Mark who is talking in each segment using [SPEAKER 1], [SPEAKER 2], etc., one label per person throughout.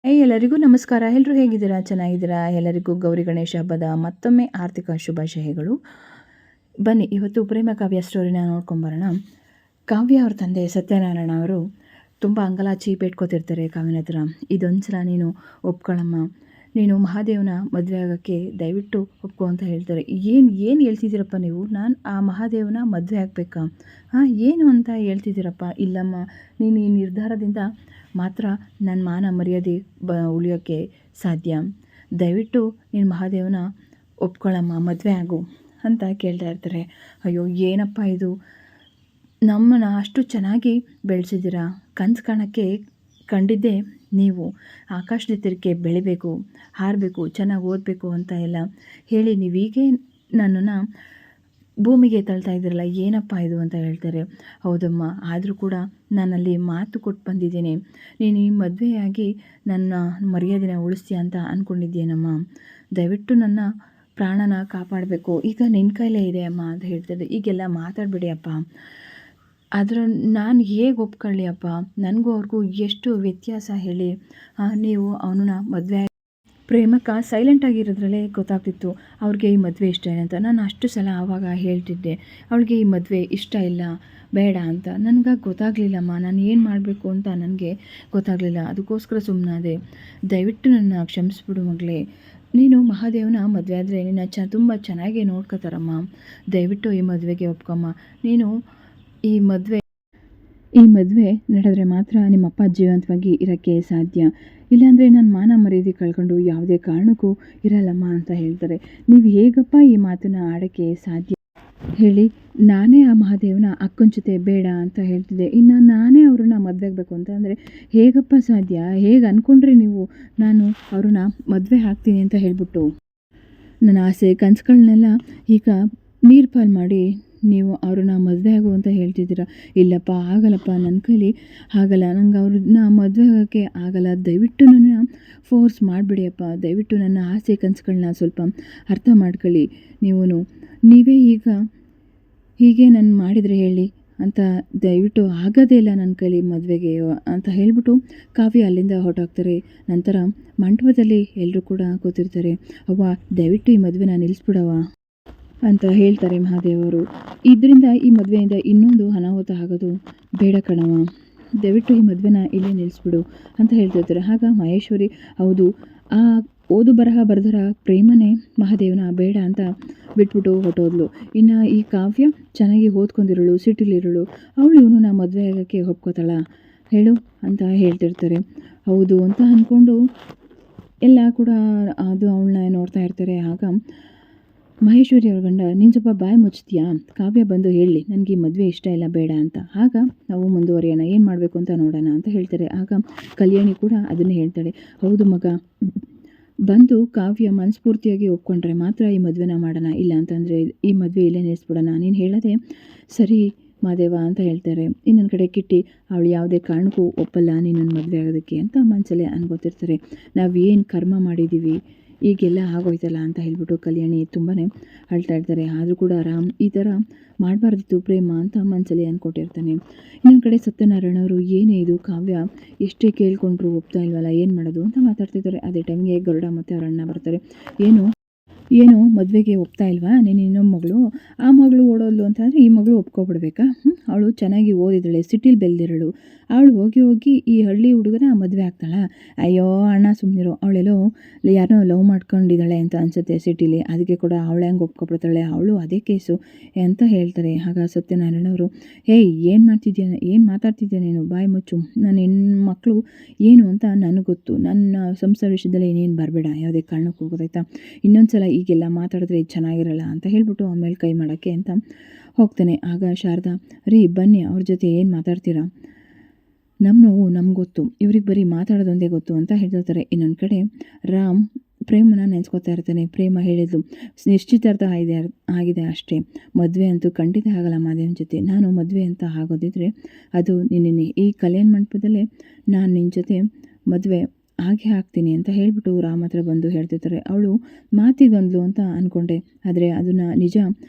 [SPEAKER 1] ಎಲ್ಲರಿಗೂ ನಮಸ್ಕಾರ. ಎಲ್ಲರೂ ಹೇಗಿದ್ದೀರಾ? ಚೆನ್ನಾಗಿದ್ದೀರಾ? ಎಲ್ಲರಿಗೂ ಗೌರಿ ಗಣೇಶ ಹಬ್ಬದ ಮತ್ತೊಮ್ಮೆ ಆರ್ಥಿಕ ಶುಭಾಶಯಗಳು. ಬನ್ನಿ ಇವತ್ತು ಪ್ರೇಮ ಕಾವ್ಯ ಸ್ಟೋರಿನ ನೋಡ್ಕೊಂಬರೋಣ. ಕಾವ್ಯ ಅವ್ರ ತಂದೆ ಸತ್ಯನಾರಾಯಣ ಅವರು ತುಂಬ ಅಂಗಲಾಚಿ ಬೇಡ್ಕೋತಿರ್ತಾರೆ ಕಾವ್ಯನ ಹತ್ರ. ಇದೊಂದು ಸಲ ನೀನು ಒಪ್ಕೊಳ್ಳಮ್ಮ, ನೀನು ಮಹಾದೇವನ ಮದುವೆ ಆಗೋಕ್ಕೆ ದಯವಿಟ್ಟು ಒಪ್ಕೊ ಅಂತ ಹೇಳ್ತಾರೆ. ಏನು ಹೇಳ್ತಿದ್ದೀರಪ್ಪ ನೀವು? ನಾನು ಆ ಮಹಾದೇವನ ಮದುವೆ ಆಗಬೇಕಾ? ಏನು ಅಂತ ಹೇಳ್ತಿದ್ದೀರಪ್ಪ? ಇಲ್ಲಮ್ಮ, ನೀನು ಈ ನಿರ್ಧಾರದಿಂದ ಮಾತ್ರ ನನ್ನ ಮಾನ ಮರ್ಯಾದೆ ಉಳಿಯೋಕ್ಕೆ ಸಾಧ್ಯ. ದಯವಿಟ್ಟು ನೀನು ಮಹಾದೇವನ ಒಪ್ಕೊಳ್ಳಮ್ಮ, ಮದುವೆ ಆಗು ಅಂತ ಕೇಳ್ತಾ ಇರ್ತಾರೆ. ಅಯ್ಯೋ ಏನಪ್ಪ ಇದು, ನಮ್ಮನ್ನು ಅಷ್ಟು ಚೆನ್ನಾಗಿ ಬೆಳೆಸಿದ್ದೀರಾ, ಕನಸು ಕಾಣೋಕ್ಕೆ ಕಂಡಿದ್ದೇ ನೀವು, ಆಕಾಶದೆತ್ತರಕ್ಕೆ ಬೆಳಿಬೇಕು, ಹಾರಬೇಕು, ಚೆನ್ನಾಗಿ ಓದಬೇಕು ಅಂತ ಎಲ್ಲ ಹೇಳಿ ನೀವೀಗೆ ನನ್ನನ್ನು ಭೂಮಿಗೆ ತಳ್ತಾ ಇದ್ದೀರಲ್ಲ, ಏನಪ್ಪ ಇದು ಅಂತ ಹೇಳ್ತಾರೆ. ಹೌದಮ್ಮ, ಆದರೂ ಕೂಡ ನಾನಲ್ಲಿ ಮಾತು ಕೊಟ್ಟು ಬಂದಿದ್ದೀನಿ, ನೀನು ಈ ಮದುವೆಯಾಗಿ ನನ್ನ ಮರ್ಯಾದೆನ ಉಳಿಸ್ತೀಯ ಅಂತ ಅಂದ್ಕೊಂಡಿದ್ದೀನಮ್ಮ. ದಯವಿಟ್ಟು ನನ್ನ ಪ್ರಾಣನ ಕಾಪಾಡಬೇಕು, ಈಗ ನಿನ್ನ ಕೈಲೇ ಇದೆ ಅಮ್ಮ ಅಂತ ಹೇಳ್ತಿದ್ದೆ. ಈಗೆಲ್ಲ ಮಾತಾಡಬೇಡಿ ಅಪ್ಪ, ಆದ್ರೆ ನಾನು ಹೇಗೆ ಒಪ್ಕೊಳ್ಳಿ ಅಪ್ಪ? ನನಗೂ ಅವ್ರಿಗೂ ಎಷ್ಟು ವ್ಯತ್ಯಾಸ ಹೇಳಿ. ನೀವು ಅವನನ್ನ ಮದುವೆ ಪ್ರೇಮಕ್ಕ ಸೈಲೆಂಟಾಗಿರೋದ್ರಲ್ಲೇ ಗೊತ್ತಾಗ್ತಿತ್ತು ಅವ್ರಿಗೆ ಈ ಮದುವೆ ಇಷ್ಟ ಇಲ್ಲ ಅಂತ. ನಾನು ಅಷ್ಟು ಸಲ ಆವಾಗ ಹೇಳ್ತಿದ್ದೆ ಅವಳಿಗೆ ಈ ಮದುವೆ ಇಷ್ಟ ಇಲ್ಲ, ಬೇಡ ಅಂತ. ನನಗೆ ಗೊತ್ತಾಗಲಿಲ್ಲಮ್ಮ, ನಾನು ಏನು ಮಾಡಬೇಕು ಅಂತ ನನಗೆ ಗೊತ್ತಾಗಲಿಲ್ಲ, ಅದಕ್ಕೋಸ್ಕರ ಸುಮ್ಮನಾದೆ. ದಯವಿಟ್ಟು ನನ್ನ ಕ್ಷಮಿಸ್ಬಿಡು ಮಗಳೇ. ನೀನು ಮಹಾದೇವನ ಮದುವೆ ಆದರೆ ನಿನ್ನ ತುಂಬ ಚೆನ್ನಾಗಿ ನೋಡ್ಕೋತಾರಮ್ಮ. ದಯವಿಟ್ಟು ಈ ಮದುವೆಗೆ ಒಪ್ಕೊಮ್ಮ. ನೀನು ಈ ಮದುವೆ ನಡೆದ್ರೆ ಮಾತ್ರ ನಿಮ್ಮಪ್ಪ ಜೀವಂತವಾಗಿ ಇರೋಕ್ಕೆ ಸಾಧ್ಯ, ಇಲ್ಲಾಂದರೆ ನಾನು ಮಾನ ಮರ್ಯಾದೆ ಕಳ್ಕೊಂಡು ಯಾವುದೇ ಕಾರಣಕ್ಕೂ ಇರಲ್ಲಮ್ಮ ಅಂತ ಹೇಳ್ತಾರೆ. ನೀವು ಹೇಗಪ್ಪ ಈ ಮಾತನ್ನು ಆಡೋಕ್ಕೆ ಸಾಧ್ಯ ಹೇಳಿ? ನಾನೇ ಆ ಮಹಾದೇವನ ಅಕ್ಕನ ಜೊತೆ ಬೇಡ ಅಂತ ಹೇಳ್ತಿದ್ದೆ, ಇನ್ನು ನಾನೇ ಅವ್ರನ್ನ ಮದುವೆ ಆಗಬೇಕು ಅಂತ ಅಂದರೆ ಹೇಗಪ್ಪ ಸಾಧ್ಯ? ಹೇಗೆ ಅಂದ್ಕೊಂಡ್ರೆ ನೀವು ನಾನು ಅವ್ರನ್ನ ಮದುವೆ ಆಗ್ತೀನಿ ಅಂತ ಹೇಳ್ಬಿಟ್ಟು ನನ್ನ ಆಸೆ ಕನಸುಗಳನ್ನೆಲ್ಲ ಈಗ ನೀರು ಪಾಲು ಮಾಡಿ ನೀವು ಅವ್ರನ್ನ ಮದುವೆ ಆಗು ಅಂತ ಹೇಳ್ತಿದ್ದೀರ? ಇಲ್ಲಪ್ಪ, ಆಗಲ್ಲಪ್ಪ, ನನ್ನ ಕೈಲಿ ಆಗಲ್ಲ, ನಂಗೆ ಅವ್ರನ್ನ ಮದುವೆ ಆಗೋಕ್ಕೆ ಆಗಲ್ಲ. ದಯವಿಟ್ಟು ನನ್ನ ಫೋರ್ಸ್ ಮಾಡಿಬಿಡಿಯಪ್ಪ. ದಯವಿಟ್ಟು ನನ್ನ ಆಸೆ ಕನಸುಗಳನ್ನ ಸ್ವಲ್ಪ ಅರ್ಥ ಮಾಡ್ಕೊಳ್ಳಿ. ನೀವೇ ಹೀಗೆ ನಾನು ಮಾಡಿದರೆ ಹೇಳಿ ಅಂತ, ದಯವಿಟ್ಟು ಆಗೋದೇ ಇಲ್ಲ ನನ್ನ ಕೈಲಿ ಮದುವೆಗೆ ಅಂತ ಹೇಳಿಬಿಟ್ಟು ಕಾವ್ಯ ಅಲ್ಲಿಂದ ಹೊರಟೋಗ್ತಾರೆ. ನಂತರ ಮಂಟಪದಲ್ಲಿ ಎಲ್ಲರೂ ಕೂಡ ಕೂತಿರ್ತಾರೆ. ಅವ್ವ, ದಯವಿಟ್ಟು ಈ ಮದುವೆನ ನಿಲ್ಲಿಸ್ಬಿಡವ ಅಂತ ಹೇಳ್ತಾರೆ ಮಹಾದೇವರು. ಇದರಿಂದ ಈ ಮದುವೆಯಿಂದ ಇನ್ನೊಂದು ಅನಾಹುತ ಆಗೋದು ಬೇಡ ಕಣವ, ದಯವಿಟ್ಟು ಈ ಮದುವೆನ ಇಲ್ಲೇ ನಿಲ್ಲಿಸ್ಬಿಡು ಅಂತ ಹೇಳ್ತಿರ್ತಾರೆ. ಆಗ ಮಹೇಶ್ವರಿ, ಹೌದು, ಆ ಓದು ಬರಹ ಬರೆದರ ಪ್ರೇಮನೇ ಮಹಾದೇವನ ಬೇಡ ಅಂತ ಬಿಟ್ಬಿಟ್ಟು ಹೊಟ್ಟೋದ್ಲು. ಇನ್ನು ಈ ಕಾವ್ಯ ಚೆನ್ನಾಗಿ ಓದ್ಕೊಂಡಿರೋಳು, ಸಿಟಿಲಿರೋಳು, ಅವಳು ಇವನನ್ನ ಮದುವೆ ಆಗೋಕ್ಕೆ ಒಪ್ಕೋತಾಳ ಹೇಳು ಅಂತ ಹೇಳ್ತಿರ್ತಾರೆ. ಹೌದು ಅಂತ ಅಂದ್ಕೊಂಡು ಎಲ್ಲ ಕೂಡ ಅದು ಅವಳನ್ನ ನೋಡ್ತಾ ಇರ್ತಾರೆ. ಆಗ ಮಹೇಶ್ವರಿ ಅವ್ರ ಗಂಡ, ನೀನು ಸ್ವಲ್ಪ ಬಾಯಿ ಮುಚ್ತೀಯಾ? ಕಾವ್ಯ ಬಂದು ಹೇಳಿ ನನಗೆ ಈ ಮದುವೆ ಇಷ್ಟ ಇಲ್ಲ, ಬೇಡ ಅಂತ. ಆಗ ನಾವು ಮುಂದುವರಿಯೋಣ, ಏನು ಮಾಡಬೇಕು ಅಂತ ನೋಡೋಣ ಅಂತ ಹೇಳ್ತಾರೆ. ಆಗ ಕಲ್ಯಾಣಿ ಕೂಡ ಅದನ್ನೇ ಹೇಳ್ತಾಳೆ. ಹೌದು ಮಗ, ಬಂದು ಕಾವ್ಯ ಮನಸ್ಫೂರ್ತಿಯಾಗಿ ಒಪ್ಕೊಂಡ್ರೆ ಮಾತ್ರ ಈ ಮದುವೆನ ಮಾಡೋಣ, ಇಲ್ಲ ಅಂತಂದರೆ ಈ ಮದುವೆ ಇಲ್ಲೇ ನಿಲ್ಲಿಸ್ಬಿಡೋಣ. ನೀನು ಹೇಳೋದೆ ಸರಿ ಮಾದೇವ ಅಂತ ಹೇಳ್ತಾರೆ. ಇನ್ನೊಂದು ಕಡೆ ಕಿಟ್ಟಿ, ಅವಳು ಯಾವುದೇ ಕಾರಣಕ್ಕೂ ಒಪ್ಪಲ್ಲ ನೀನೊಂದು ಮದುವೆ ಆಗೋದಕ್ಕೆ ಅಂತ ಮನಸ್ಸಲ್ಲೇ ಅನ್ಕೋತಿರ್ತಾರೆ. ನಾವು ಏನು ಕರ್ಮ ಮಾಡಿದ್ದೀವಿ, ಈಗೆಲ್ಲ ಆಗೋಯ್ತಲ್ಲ ಅಂತ ಹೇಳ್ಬಿಟ್ಟು ಕಲ್ಯಾಣಿ ತುಂಬಾ ಅಳ್ತಾ ಇರ್ತಾರೆ. ಆದರೂ ಕೂಡ ರಾಮ್ ಈ ಥರ ಮಾಡಬಾರ್ದಿತ್ತು ಪ್ರೇಮ ಅಂತ ಮನಸ್ಸಲ್ಲಿ ಅಂದ್ಕೊಟ್ಟಿರ್ತಾನೆ. ಇನ್ನೊಂದು ಕಡೆ ಸತ್ಯನಾರಾಯಣ ಅವರು, ಏನೇ ಇದು ಕಾವ್ಯ ಎಷ್ಟೇ ಕೇಳ್ಕೊಂಡ್ರು ಒಪ್ತಾ ಇಲ್ವಲ್ಲ, ಏನು ಮಾಡೋದು ಅಂತ ಮಾತಾಡ್ತಿದ್ದಾರೆ. ಅದೇ ಟೈಮ್ಗೆ ಗರುಡ ಮತ್ತು ಅವ್ರ ಅಣ್ಣ ಬರ್ತಾರೆ. ಏನು ಮದುವೆಗೆ ಒಪ್ತಾ ಇಲ್ವಾ ನೀನು? ಇನ್ನೊಂದು ಮಗಳು, ಆ ಮಗಳು ಓಡೋದ್ಲು ಅಂತಂದರೆ ಈ ಮಗಳು ಒಪ್ಕೊಬಿಡ್ಬೇಕಾ? ಅವಳು ಚೆನ್ನಾಗಿ ಓದಿದ್ದಾಳೆ, ಸಿಟಿಲಿ ಬೆಳೆದಿರೋಳು, ಅವಳು ಹೋಗಿ ಈ ಹಳ್ಳಿ ಹುಡುಗನ ಮದುವೆ ಆಗ್ತಾಳ? ಅಯ್ಯೋ ಅಣ್ಣ ಸುಮ್ಮನಿರು, ಅವಳೆಲ್ಲೋ ಯಾರನ್ನೋ ಲವ್ ಮಾಡ್ಕೊಂಡಿದ್ದಾಳೆ ಅಂತ ಅನಿಸುತ್ತೆ ಸಿಟಿಲಿ, ಅದಕ್ಕೆ ಕೂಡ ಅವಳು ಹೆಂಗೆ ಒಪ್ಕೊಬಿಡ್ತಾಳೆ, ಅವಳು ಅದೇ ಕೇಸು ಅಂತ ಹೇಳ್ತಾರೆ. ಆಗ ಸತ್ಯನಾರಾಯಣವರು, ಏನು ಮಾತಾಡ್ತಿದ್ಯಾ ನೀನು? ಬಾಯಿ ಮುಚ್ಚು, ನನ್ನ ಹೆಣ್ಮಕ್ಳು ಏನು ಅಂತ ನನಗೆ ಗೊತ್ತು, ನನ್ನ ಸಂಸಾರ ವಿಷಯದಲ್ಲಿ ಏನೇನು ಬರಬೇಡ ಯಾವುದೇ ಕಾರಣಕ್ಕೂ, ಗೊತ್ತಾಯ್ತಾ? ಇನ್ನೊಂದು ಸಲ ಈಗೆಲ್ಲ ಮಾತಾಡಿದ್ರೆ ಚೆನ್ನಾಗಿರಲ್ಲ ಅಂತ ಹೇಳ್ಬಿಟ್ಟು ಆಮೇಲೆ ಕೈ ಮಾಡೋಕ್ಕೆ ಅಂತ ಹೋಗ್ತಾನೆ. ಆಗ ಶಾರದಾ, ರೀ ಬನ್ನಿ, ಅವ್ರ ಜೊತೆ ಏನು ಮಾತಾಡ್ತೀರಾ? ನಮ್ಮ ನೋವು ನಮ್ಗೆ ಗೊತ್ತು, ಇವ್ರಿಗೆ ಬರೀ ಮಾತಾಡೋದೊಂದೇ ಗೊತ್ತು ಅಂತ ಹೇಳ್ತಿರ್ತಾರೆ. ಇನ್ನೊಂದು ಕಡೆ ರಾಮ್ ಪ್ರೇಮನ ನೆನೆಸ್ಕೊತಾ ಇರ್ತಾನೆ. ಪ್ರೇಮ ಹೇಳಿದ್ಲು, ನಿಶ್ಚಿತಾರ್ಥ ಆಗಿದೆ ಅಷ್ಟೇ, ಮದುವೆ ಅಂತೂ ಖಂಡಿತ ಆಗಲ್ಲ ಮಾದೇವನ ಜೊತೆ. ನಾನು ಮದುವೆ ಅಂತ ಆಗೋದಿದ್ರೆ ಅದು ನಿನ್ನೆ ಈ ಕಲ್ಯಾಣ ಮಂಟಪದಲ್ಲೇ ನಾನು ನಿನ್ನ ಜೊತೆ ಮದುವೆ ಹಾಗೆ ಹಾಕ್ತೀನಿ ಅಂತ ಹೇಳಿಬಿಟ್ಟು ರಾಮ್ ಹತ್ರ ಬಂದು ಹೇಳ್ತಿರ್ತಾರೆ. ಅವಳು ಮಾತಿಗಂದ್ಲು ಅಂತ ಅಂದ್ಕೊಂಡೆ, ಆದರೆ ಅದನ್ನು ನಿಜ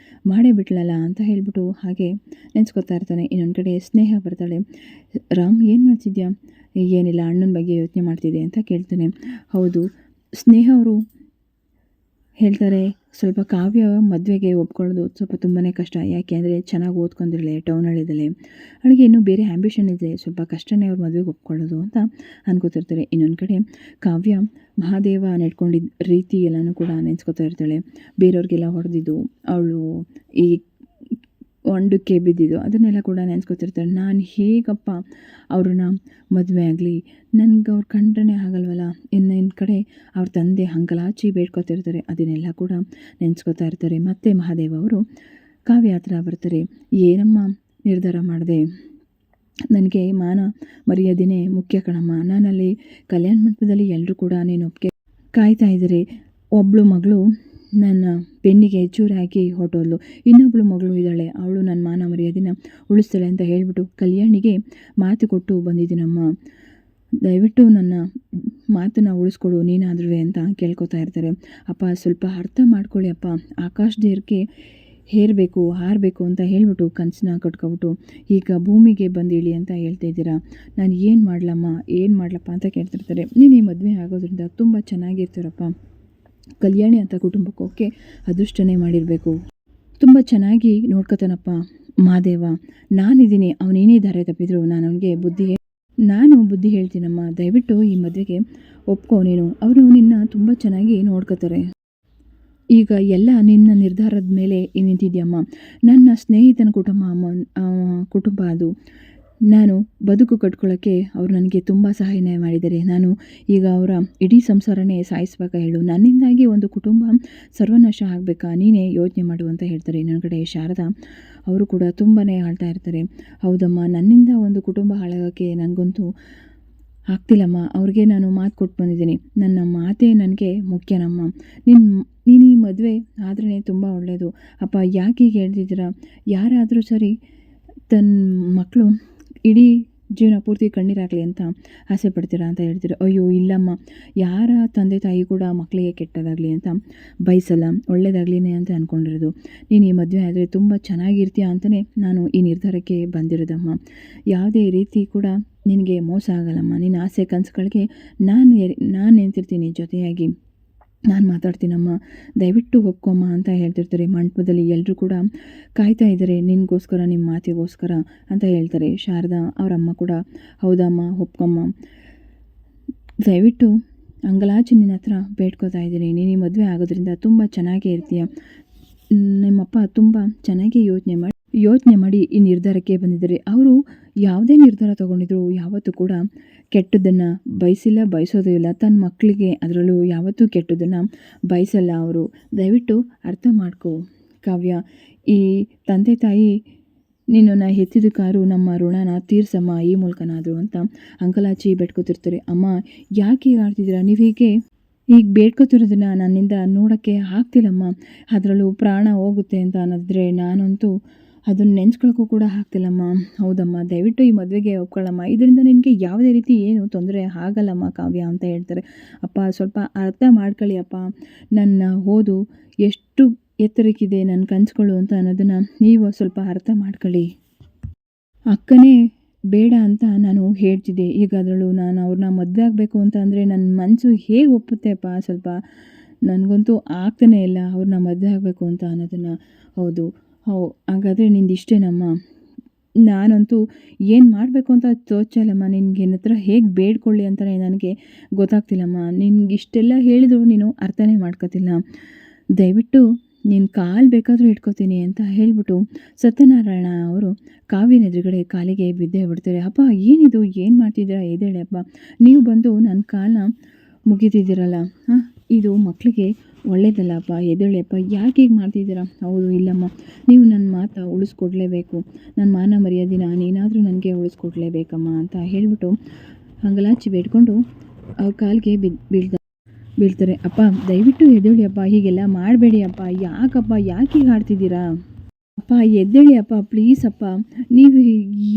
[SPEAKER 1] ಮಾಡೇ ಬಿಟ್ಲಲ್ಲ ಅಂತ ಹೇಳಿಬಿಟ್ಟು ಹಾಗೆ ನೆನೆಸ್ಕೊತಾ ಇರ್ತಾನೆ. ಇನ್ನೊಂದು ಕಡೆ ಸ್ನೇಹ ಬರ್ತಾಳೆ. ರಾಮ್, ಏನು ಮಾಡ್ತಿದ್ಯಾ? ಏನಿಲ್ಲ ಅಣ್ಣನ ಬಗ್ಗೆ ಯೋಚನೆ ಮಾಡ್ತಿದ್ದೆ ಅಂತ ಕೇಳ್ತಾನೆ. ಹೌದು, ಸ್ನೇಹ ಅವರು ಹೇಳ್ತಾರೆ, ಸ್ವಲ್ಪ ಕಾವ್ಯ ಮದುವೆಗೆ ಒಪ್ಕೊಳ್ಳೋದು ಸ್ವಲ್ಪ ತುಂಬಾ ಕಷ್ಟ. ಯಾಕೆ ಅಂದರೆ ಚೆನ್ನಾಗಿ ಓದ್ಕೊಂಡಿರಳೆ, ಟೌನಲ್ಲಿದ್ದಾಳೆ, ಅವಳಿಗೆ ಇನ್ನೂ ಬೇರೆ ಆ್ಯಂಬಿಷನ್ ಇದೆ, ಸ್ವಲ್ಪ ಕಷ್ಟನೇ ಅವ್ರ ಮದುವೆಗೆ ಒಪ್ಕೊಳ್ಳೋದು ಅಂತ ಅನ್ಕೋತಿರ್ತಾರೆ. ಇನ್ನೊಂದು ಕಡೆ ಕಾವ್ಯ ಮಹಾದೇವ ನಡ್ಕೊಂಡಿದ್ದ ರೀತಿ ಎಲ್ಲನೂ ಕೂಡ ನೆನೆಸ್ಕೊತಾ ಇರ್ತಾಳೆ. ಬೇರೆಯವ್ರಿಗೆಲ್ಲ ಹೊಡೆದಿದ್ದು, ಅವಳು ಈ ಒಂಡಕ್ಕೆ ಬಿದ್ದಿದ್ದು ಅದನ್ನೆಲ್ಲ ಕೂಡ ನೆನೆಸ್ಕೊತಿರ್ತಾಳೆ. ನಾನು ಹೇಗಪ್ಪ ಅವ್ರನ್ನ ಮದುವೆ ಆಗಲಿ, ನನಗೆ ಅವ್ರು ಕಂಡ್ರೇ ಆಗಲ್ವಲ್ಲ. ಇನ್ನೊಂದು ಕಡೆ ಅವ್ರ ತಂದೆ ಹಂಗಲಾಚಿ ಬೇಡ್ಕೊತಿರ್ತಾರೆ, ಅದನ್ನೆಲ್ಲ ಕೂಡ ನೆನೆಸ್ಕೊತಾ ಇರ್ತಾರೆ. ಮತ್ತು ಮಹಾದೇವ ಅವರು ಕಾವ್ಯ ಹತ್ರ ಬರ್ತಾರೆ. ಏನಮ್ಮ ನಿರ್ಧಾರ ಮಾಡಿದೆ? ನನಗೆ ಮಾನ ಮರ್ಯಾದೆನೇ ಮುಖ್ಯ ಕಣಮ್ಮ. ನಾನಲ್ಲಿ ಕಲ್ಯಾಣ ಮಂಟಪದಲ್ಲಿ ಎಲ್ಲರೂ ಕೂಡ ನೀನು ಒಪ್ಪಿಗೆ ಕಾಯ್ತಾ ಇದ್ದಾರೆ. ಒಬ್ಬಳು ಮಗಳು ನನ್ನ ಬೆನ್ನಿಗೆ ಚೂರು ಹಾಕಿ ಹೊರಟೋದ್ಲು, ಇನ್ನೊಬ್ಬಳು ಮಗಳು ಇದ್ದಾಳೆ, ಅವಳು ನನ್ನ ಮಾನ ಮರ್ಯಾದೆನ ಉಳಿಸ್ತಾಳೆ ಅಂತ ಹೇಳಿಬಿಟ್ಟು ಕಲ್ಯಾಣಿಗೆ ಮಾತು ಕೊಟ್ಟು ಬಂದಿದ್ದೀನಮ್ಮ. ದಯವಿಟ್ಟು ನನ್ನ ಮಾತನ್ನು ಉಳಿಸ್ಕೊಡು ನೀನಾದ್ರೂ ಅಂತ ಕೇಳ್ಕೊತಾ ಇರ್ತಾರೆ. ಅಪ್ಪ ಸ್ವಲ್ಪ ಅರ್ಥ ಮಾಡ್ಕೊಳ್ಳಿ ಅಪ್ಪ, ಆಕಾಶದೇರ್ಗೆ ಹೇರಬೇಕು ಹಾರಬೇಕು ಅಂತ ಹೇಳ್ಬಿಟ್ಟು ಕನಸನ್ನ ಕಟ್ಕೊಬಿಟ್ಟು ಈಗ ಭೂಮಿಗೆ ಬಂದಿಳಿ ಅಂತ ಹೇಳ್ತಾ ಇದ್ದೀರಾ. ನಾನು ಏನು ಮಾಡ್ಲಪ್ಪ ಅಂತ ಕೇಳ್ತಿರ್ತಾರೆ. ನೀನು ಈ ಮದುವೆ ಆಗೋದ್ರಿಂದ ತುಂಬ ಚೆನ್ನಾಗಿರ್ತೀರಪ್ಪ. ಕಲ್ಯಾಣಿ ಅಂತ ಕುಟುಂಬಕ್ಕೆ ಓಕೆ ಅದೃಷ್ಟನೇ ಮಾಡಿರಬೇಕು. ತುಂಬ ಚೆನ್ನಾಗಿ ನೋಡ್ಕೊತಾನಪ್ಪ ಮಹಾದೇವ. ನಾನಿದ್ದೀನಿ, ಅವನೇನೇ ದಾರಿ ತಪ್ಪಿದ್ರು ನಾನು ಬುದ್ಧಿ ಹೇಳ್ತೀನಮ್ಮ. ದಯವಿಟ್ಟು ಈ ಮದುವೆಗೆ ಒಪ್ಕೋ ನೀನು. ಅವರು ನಿನ್ನ ತುಂಬ ಚೆನ್ನಾಗಿ ನೋಡ್ಕೋತಾರೆ. ಈಗ ಎಲ್ಲ ನಿನ್ನ ನಿರ್ಧಾರದ ಮೇಲೆ ನಿಂತಿದ್ಯಮ್ಮ. ನನ್ನ ಸ್ನೇಹಿತನ ಕುಟುಂಬ ಅದು. ನಾನು ಬದುಕು ಕಟ್ಕೊಳ್ಳೋಕ್ಕೆ ಅವರು ನನಗೆ ತುಂಬ ಸಹಾಯ ಮಾಡಿದ್ದಾರೆ. ನಾನು ಈಗ ಅವರ ಇಡೀ ಸಂಸಾರನೇ ಸಾಯಿಸ್ಬೇಕಾ ಹೇಳು? ನನ್ನಿಂದಾಗಿ ಒಂದು ಕುಟುಂಬ ಸರ್ವನಾಶ ಆಗಬೇಕಾ? ನೀನೇ ಯೋಚನೆ ಮಾಡು ಅಂತ ಹೇಳ್ತಾರೆ. ನನ್ನ ಕಡೆ ಶಾರದಾ ಅವರು ಕೂಡ ತುಂಬಾ ಆಳ್ತಾ ಇರ್ತಾರೆ. ಹೌದಮ್ಮ, ನನ್ನಿಂದ ಒಂದು ಕುಟುಂಬ ಹಾಳಾಗೋಕ್ಕೆ ನನಗಂತೂ ಆಗ್ತಿಲ್ಲಮ್ಮ. ಅವ್ರಿಗೆ ನಾನು ಮಾತು ಕೊಟ್ಟು ಬಂದಿದ್ದೀನಿ, ನನ್ನ ಮಾತೇ ನನಗೆ ಮುಖ್ಯನಮ್ಮ. ನೀನು ಈ ಮದುವೆ ಆದ್ರೇ ತುಂಬ ಒಳ್ಳೆಯದು ಅಪ್ಪ. ಯಾಕೆ ಹೀಗೆ ಹೇಳ್ತಿದ್ದೀರಾ? ಯಾರಾದರೂ ಸರಿ ತನ್ನ ಮಕ್ಕಳು ಇಡೀ ಜೀವನ ಪೂರ್ತಿ ಕಣ್ಣೀರಾಗಲಿ ಅಂತ ಆಸೆ ಪಡ್ತೀರಾ ಅಂತ ಹೇಳ್ತೀರ. ಅಯ್ಯೋ ಇಲ್ಲಮ್ಮ, ಯಾರ ತಂದೆ ತಾಯಿ ಕೂಡ ಮಕ್ಕಳಿಗೆ ಕೆಟ್ಟದಾಗಲಿ ಅಂತ ಬಯಸಲ್ಲ, ಒಳ್ಳೆಯದಾಗಲಿನೇ ಅಂತ ಅಂದ್ಕೊಂಡಿರೋದು. ನೀನು ಈ ಮದುವೆ ಆದರೆ ತುಂಬ ಚೆನ್ನಾಗಿರ್ತೀಯ ಅಂತಲೇ ನಾನು ಈ ನಿರ್ಧಾರಕ್ಕೆ ಬಂದಿರೋದಮ್ಮ. ಯಾವುದೇ ರೀತಿ ಕೂಡ ನಿನಗೆ ಮೋಸ ಆಗಲ್ಲಮ್ಮ. ನಿನ್ನ ಆಸೆ ಕನಸುಗಳಿಗೆ ನಾನು ನಿಂತಿರ್ತೀನಿ ಜೊತೆಯಾಗಿ. ನಾನು ಮಾತಾಡ್ತೀನಮ್ಮ, ದಯವಿಟ್ಟು ಒಪ್ಕೊಮ್ಮ ಅಂತ ಹೇಳ್ತಿರ್ತಾರೆ. ಮಂಟಪದಲ್ಲಿ ಎಲ್ಲರೂ ಕೂಡ ಕಾಯ್ತಾ ಇದ್ದಾರೆ ನಿನಗೋಸ್ಕರ, ನಿಮ್ಮ ಮಾತಿಗೋಸ್ಕರ ಅಂತ ಹೇಳ್ತಾರೆ. ಶಾರದಾ ಅವರಮ್ಮ ಕೂಡ ಹೌದಮ್ಮ ಒಪ್ಕೊಮ್ಮ, ದಯವಿಟ್ಟು ಅಂಗಲಾಚಿ ನಿನ್ನ ಹತ್ರ ಬೇಡ್ಕೋತಾ ಇದ್ದೀನಿ. ನೀನು ಈ ಮದುವೆ ಆಗೋದ್ರಿಂದ ತುಂಬ ಚೆನ್ನಾಗೇ ಇರ್ತೀಯ. ನಿಮ್ಮಪ್ಪ ತುಂಬ ಚೆನ್ನಾಗಿ ಯೋಚನೆ ಮಾಡಿ ಈ ನಿರ್ಧಾರಕ್ಕೆ ಬಂದಿದ್ದಾರೆ. ಅವರು ಯಾವುದೇ ನಿರ್ಧಾರ ತೊಗೊಂಡಿದ್ರು ಯಾವತ್ತೂ ಕೂಡ ಕೆಟ್ಟದ್ದನ್ನು ಬಯಸೋದೇ ಇಲ್ಲ. ತನ್ನ ಮಕ್ಕಳಿಗೆ ಅದರಲ್ಲೂ ಯಾವತ್ತೂ ಕೆಟ್ಟದ್ದನ್ನು ಬಯಸಲ್ಲ ಅವರು. ದಯವಿಟ್ಟು ಅರ್ಥ ಮಾಡ್ಕೋ ಕಾವ್ಯ. ಈ ತಂದೆ ತಾಯಿ ನಿನ್ನನ್ನು ಹೆತ್ತಿದಕ್ಕಾರು ನಮ್ಮ ಋಣನ ತೀರ್ಸಮ್ಮ ಈ ಮೂಲಕನಾದರೂ ಅಂತ ಅಂಕಲಾಚಿ ಬೇಡ್ಕೊತಿರ್ತಾರೆ. ಅಮ್ಮ ಯಾಕೆ ಹೀಗೆ ಆಡ್ತಿದ್ದೀರಾ? ನೀವು ಈಗ ಬೇಡ್ಕೊತಿರೋದನ್ನು ನನ್ನಿಂದ ನೋಡೋಕ್ಕೆ ಆಗ್ತಿಲ್ಲಮ್ಮ. ಅದರಲ್ಲೂ ಪ್ರಾಣ ಹೋಗುತ್ತೆ ಅಂತ ಅನ್ನೋದ್ರೆ ನಾನಂತೂ ಅದನ್ನು ನೆನೆಸ್ಕೊಳ್ಳೋಕ್ಕೂ ಕೂಡ ಆಗ್ತಿಲ್ಲಮ್ಮ. ಹೌದಮ್ಮ, ದಯವಿಟ್ಟು ಈ ಮದುವೆಗೆ ಒಪ್ಕೊಳ್ಳಮ್ಮ. ಇದರಿಂದ ನಿನಗೆ ಯಾವುದೇ ರೀತಿ ಏನು ತೊಂದರೆ ಆಗಲ್ಲಮ್ಮ ಕಾವ್ಯ ಅಂತ ಹೇಳ್ತಾರೆ. ಅಪ್ಪ ಸ್ವಲ್ಪ ಅರ್ಥ ಮಾಡ್ಕೊಳ್ಳಿ ಅಪ್ಪ, ನನ್ನ ಓದು ಎಷ್ಟು ಎತ್ತರಕ್ಕಿದೆ, ನನ್ನ ಕನಸುಗಳು ಅಂತ ಅನ್ನೋದನ್ನು ನೀವು ಸ್ವಲ್ಪ ಅರ್ಥ ಮಾಡ್ಕೊಳ್ಳಿ. ಅಕ್ಕನೇ ಬೇಡ ಅಂತ ನಾನು ಹೇಳ್ತಿದ್ದೆ, ಈಗ ಅದರಲ್ಲೂ ನಾನು ಅವ್ರನ್ನ ಮದುವೆ ಆಗಬೇಕು ಅಂತ ಅಂದರೆ ನನ್ನ ಮನಸ್ಸು ಹೇಗೆ ಒಪ್ಪುತ್ತೆ ಅಪ್ಪ? ಸ್ವಲ್ಪ ನನಗಂತೂ ಆಗ್ತಾನೇ ಇಲ್ಲ ಅವ್ರನ್ನ ಮದುವೆ ಆಗಬೇಕು ಅಂತ ಅನ್ನೋದನ್ನು. ಹಾಗಾದರೆ ನಿಂದು ಇಷ್ಟೇನಮ್ಮ? ನಾನಂತೂ ಏನು ಮಾಡಬೇಕು ಅಂತ ತೋಚಲ್ಲಮ್ಮ. ನಿನಗೆ ನನ್ನ ಹತ್ರ ಹೇಗೆ ಬೇಡ್ಕೊಳ್ಳಿ ಅಂತಲೇ ನನಗೆ ಗೊತ್ತಾಗ್ತಿಲ್ಲಮ್ಮ. ನಿನ್ಗೆ ಇಷ್ಟೆಲ್ಲ ಹೇಳಿದ್ರು ನೀನು ಅರ್ಥನೇ ಮಾಡ್ಕೋತಿಲ್ಲ. ದಯವಿಟ್ಟು ನೀನು ಕಾಲು ಬೇಕಾದರೂ ಇಟ್ಕೋತೀನಿ ಅಂತ ಹೇಳಿಬಿಟ್ಟು ಸತ್ಯನಾರಾಯಣ ಅವರು ಕಾವ್ಯನ ಎದುರುಗಡೆ ಕಾಲಿಗೆ ಬಿದ್ದೇ ಬಿಡ್ತಾರೆ. ಅಪ್ಪ ಏನಿದು, ಏನು ಮಾಡ್ತಿದ್ದೀರಾ? ಎದ್ದೇಳಿ ಅಪ್ಪ, ನೀವು ಬಂದು ನನ್ನ ಕಾಲನ್ನ ಮುಗಿತಿದ್ದೀರಲ್ಲ, ಇದು ಮಕ್ಕಳಿಗೆ ಒಳ್ಳೇದಲ್ಲ ಅಪ್ಪ, ಎದ್ದೇಳಿ ಅಪ್ಪ, ಯಾಕೆ ಹೀಗೆ ಮಾಡ್ತಿದ್ದೀರಾ? ಹೌದು ಇಲ್ಲಮ್ಮ, ನೀವು ನನ್ನ ಮಾತು ಉಳಿಸ್ಕೊಡ್ಲೇಬೇಕು, ನನ್ನ ಮಾನ ಮರ್ಯಾದೆನ ನೀನಾದರೂ ನನಗೆ ಉಳಿಸ್ಕೊಡ್ಲೇಬೇಕಮ್ಮ ಅಂತ ಹೇಳಿಬಿಟ್ಟು ಹಂಗಲಾಚಿ ಬೇಡ್ಕೊಂಡು ಅವ್ರ ಕಾಲಿಗೆ ಬೀಳ್ತಾರೆ. ಅಪ್ಪ ದಯವಿಟ್ಟು ಎದ್ದೇಳಿ ಅಪ್ಪ, ಹೀಗೆಲ್ಲ ಮಾಡಬೇಡಿ ಅಪ್ಪ, ಯಾಕೆ ಹೀಗೆ ಆಡ್ತಿದ್ದೀರಾ? ಅಪ್ಪ ಎದ್ದೇಳಿ ಅಪ್ಪ, ಪ್ಲೀಸ್ ಅಪ್ಪ, ನೀವು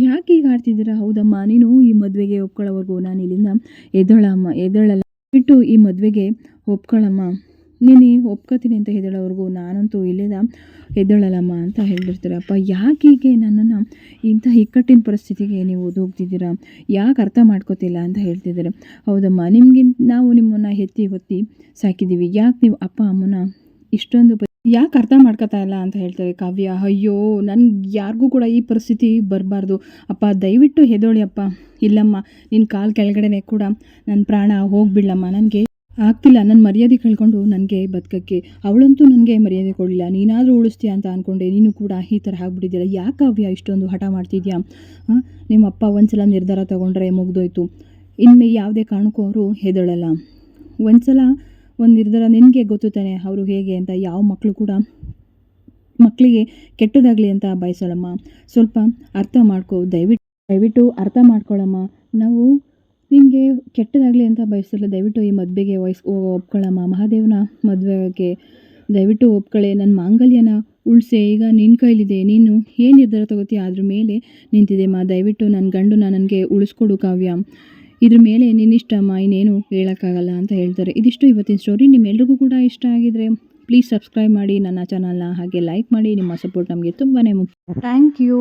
[SPEAKER 1] ಯಾಕೆ ಹೀಗೆ ಆಡ್ತಿದ್ದೀರಾ? ಹೌದಮ್ಮ, ನೀನು ಈ ಮದುವೆಗೆ ಒಪ್ಕೊಳ್ಳೋವರೆಗೂ ನಾನು ಇಲ್ಲಿಂದ ಎದ್ದೇಳಲ್ಲ. ಬಿಟ್ಟು ಈ ಮದುವೆಗೆ ಒಪ್ಕೊಳ್ಳಮ್ಮ. ನೀನು ಒಪ್ಕೋತೀನಿ ಅಂತ ಹೆದಳೋವರೆಗೂ ನಾನಂತೂ ಇಲ್ಲಿಂದ ಎದ್ದೇಳಲ್ಲಮ್ಮ ಅಂತ ಹೇಳಿರ್ತಾರೆ. ಅಪ್ಪ ಯಾಕೀಗೆ ನನ್ನನ್ನು ಇಂಥ ಇಕ್ಕಟ್ಟಿನ ಪರಿಸ್ಥಿತಿಗೆ ನೀವು ದೂಗ್ತಿದ್ದೀರಾ, ಯಾಕೆ ಅರ್ಥ ಮಾಡ್ಕೋತಿಲ್ಲ ಅಂತ ಹೇಳ್ತಿದ್ದಾರೆ. ಹೌದಮ್ಮ, ನಾವು ನಿಮ್ಮನ್ನು ಎತ್ತಿ ಹೊತ್ತಿ ಸಾಕಿದ್ದೀವಿ, ಯಾಕೆ ನೀವು ಅಪ್ಪ ಅಮ್ಮನ ಇಷ್ಟೊಂದು ಯಾಕೆ ಅರ್ಥ ಮಾಡ್ಕೋತಾ ಇಲ್ಲ ಅಂತ ಹೇಳ್ತಾರೆ ಕಾವ್ಯ. ಅಯ್ಯೋ, ನನ್ಗೆ ಯಾರಿಗೂ ಕೂಡ ಈ ಪರಿಸ್ಥಿತಿ ಬರಬಾರ್ದು ಅಪ್ಪ, ದಯವಿಟ್ಟು ಹೆದೋಳಿ ಅಪ್ಪ. ಇಲ್ಲಮ್ಮ, ನಿನ್ನ ಕಾಲು ಕೆಳಗಡೆನೆ ಕೂಡ ನನ್ನ ಪ್ರಾಣ ಹೋಗ್ಬಿಡ್ಲಮ್ಮ, ನನಗೆ ಆಗ್ತಿಲ್ಲ, ನನ್ನ ಮರ್ಯಾದೆ ಕಳ್ಕೊಂಡು ನನಗೆ ಬದುಕಕ್ಕೆ. ಅವಳಂತೂ ನನಗೆ ಮರ್ಯಾದೆ ಕೊಡಲಿಲ್ಲ, ನೀನಾದರೂ ಉಳಿಸ್ತೀಯ ಅಂತ ಅಂದ್ಕೊಂಡೆ, ನೀನು ಕೂಡ ಈ ಥರ ಆಗ್ಬಿಟ್ಟಿದ್ದೀರ. ಯಾಕೆ ಕಾವ್ಯ ಇಷ್ಟೊಂದು ಹಠ ಮಾಡ್ತಿದ್ಯಾ? ನಿಮ್ಮಪ್ಪ ಒಂದ್ಸಲ ನಿರ್ಧಾರ ತೊಗೊಂಡ್ರೆ ಮುಗ್ದೋಯ್ತು, ಇನ್ಮೇ ಯಾವುದೇ ಕಾರಣಕ್ಕೂ ಅವರು ಹೆದಳಲ್ಲ. ಒಂದ್ಸಲ ಒಂದು ನಿರ್ಧಾರ ನಿನಗೆ ಗೊತ್ತು ತಾನೆ ಅವರು ಹೇಗೆ ಅಂತ. ಯಾವ ಮಕ್ಕಳು ಕೂಡ ಮಕ್ಕಳಿಗೆ ಕೆಟ್ಟದಾಗಲಿ ಅಂತ ಬಯಸಲ್ಲಮ್ಮ. ಸ್ವಲ್ಪ ಅರ್ಥ ಮಾಡ್ಕೊ, ದಯವಿಟ್ಟು ಅರ್ಥ ಮಾಡ್ಕೊಳ್ಳಮ್ಮ. ನಾವು ನಿನಗೆ ಕೆಟ್ಟದಾಗಲಿ ಅಂತ ಬಯಸಲ್ಲ, ದಯವಿಟ್ಟು ಈ ಮದುವೆಗೆ ಒಪ್ಕೊಳ್ಳಮ್ಮ. ಮಹಾದೇವನ ಮದುವೆಗೆ ದಯವಿಟ್ಟು ಒಪ್ಕೊಳ್ಳೆ. ನನ್ನ ಮಾಂಗಲ್ಯನ ಉಳಿಸೆ, ಈಗ ನಿನ್ನ ಕೈಲಿದೆ, ನೀನು ಏನು ನಿರ್ಧಾರ ತಗೋತೀಯ ಅದ್ರ ಮೇಲೆ ನಿಂತಿದೆಮ್ಮ. ದಯವಿಟ್ಟು ನನ್ನ ಗಂಡನ ನನಗೆ ಉಳಿಸ್ಕೊಡು ಕಾವ್ಯ, ಇದ್ರ ಮೇಲೆ ನಿನ್ನಿಷ್ಟಮ್ಮ, ಇನ್ನೇನು ಹೇಳೋಕ್ಕಾಗಲ್ಲ ಅಂತ ಹೇಳ್ತಾರೆ. ಇದಿಷ್ಟು ಇವತ್ತಿನ ಸ್ಟೋರಿ. ನಿಮ್ಮೆಲ್ರಿಗೂ ಕೂಡ ಇಷ್ಟ ಆಗಿದ್ರೆ ಪ್ಲೀಸ್ ಸಬ್ಸ್ಕ್ರೈಬ್ ಮಾಡಿ ನನ್ನ ಚಾನಲ್ನ, ಹಾಗೆ ಲೈಕ್ ಮಾಡಿ. ನಿಮ್ಮ ಸಪೋರ್ಟ್ ನಮಗೆ ತುಂಬಾ ಮುಖ್ಯ. Thank you.